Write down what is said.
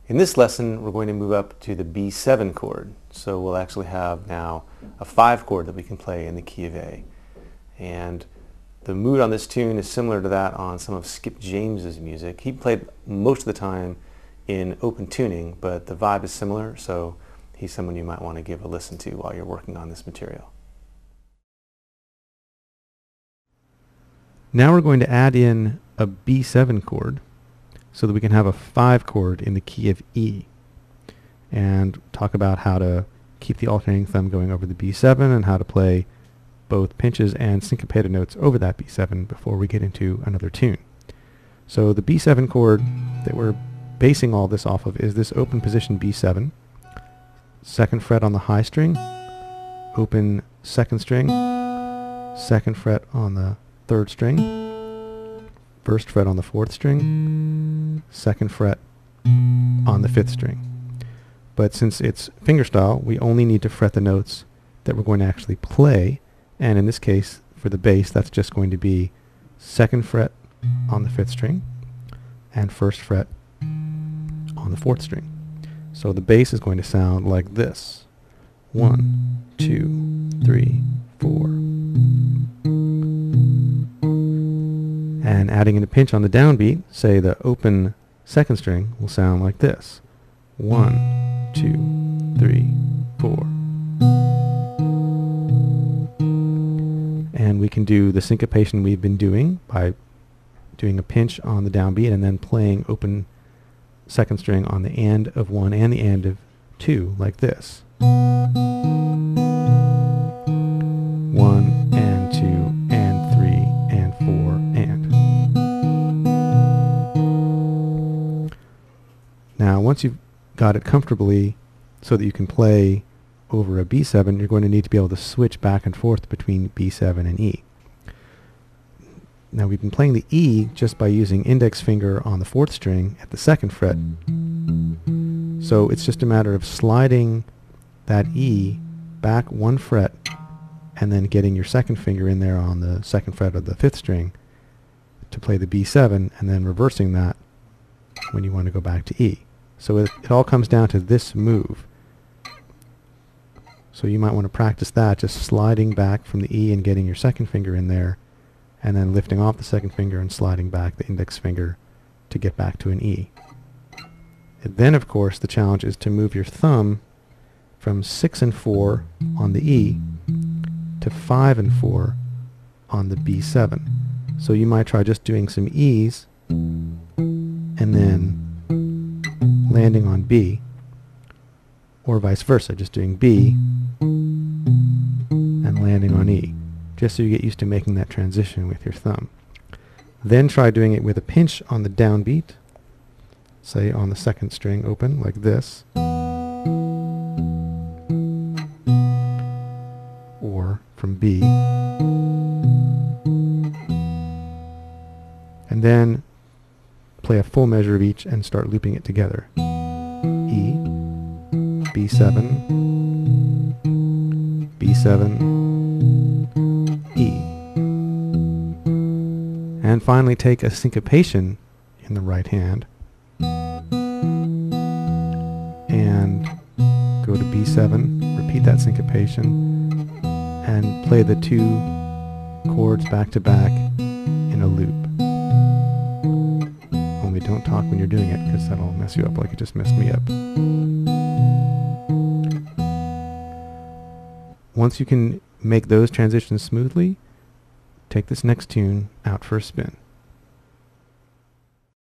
In this lesson, we're going to move up to the B7 chord. So we'll actually have now a 5 chord that we can play in the key of A. And the mood on this tune is similar to that on some of Skip James's music. He played most of the time in open tuning, but the vibe is similar, so he's someone you might want to give a listen to while you're working on this material. Now we're going to add in a B7 chord so that we can have a 5 chord in the key of E, and talk about how to keep the alternating thumb going over the B7 and how to play both pinches and syncopated notes over that B7 before we get into another tune. So the B7 chord that we're basing all this off of is this open position B7, 2nd fret on the high string, open 2nd string, 2nd fret on the 3rd string, 1st fret on the 4th string, 2nd fret on the 5th string. But since it's fingerstyle, we only need to fret the notes that we're going to actually play, and in this case, for the bass, that's just going to be 2nd fret on the 5th string and 1st fret on the 4th string. So the bass is going to sound like this. 1, 2, 3, 4. And adding in a pinch on the downbeat, say the open 2nd string will sound like this. 1, 2, 3, 4. And we can do the syncopation we've been doing by doing a pinch on the downbeat and then playing open 2nd string on the and of 1 and the and of 2 like this. 1 and 2 and 3 and 4 and. Now once you've got it comfortably so that you can play over a B7, you're going to need to be able to switch back and forth between B7 and E. Now we've been playing the E just by using index finger on the 4th string at the 2nd fret. So it's just a matter of sliding that E back 1 fret and then getting your 2nd finger in there on the 2nd fret of the 5th string to play the B7, and then reversing that when you want to go back to E. So it all comes down to this move. So you might want to practice that, just sliding back from the E and getting your 2nd finger in there, and then lifting off the 2nd finger and sliding back the index finger to get back to an E. And then, of course, the challenge is to move your thumb from 6 and 4 on the E to 5 and 4 on the B7. So you might try just doing some E's and then landing on B, or vice versa, just doing B and landing on E, just so you get used to making that transition with your thumb. Then try doing it with a pinch on the downbeat, say on the 2nd string open, like this, or from B, and then play a full measure of each and start looping it together. E, B7, B7, E. And finally take a syncopation in the right hand and go to B7, repeat that syncopation, and play the 2 chords back to back in a loop. Only don't talk when you're doing it, because that'll mess you up like it just messed me up. Once you can make those transitions smoothly, take this next tune out for a spin.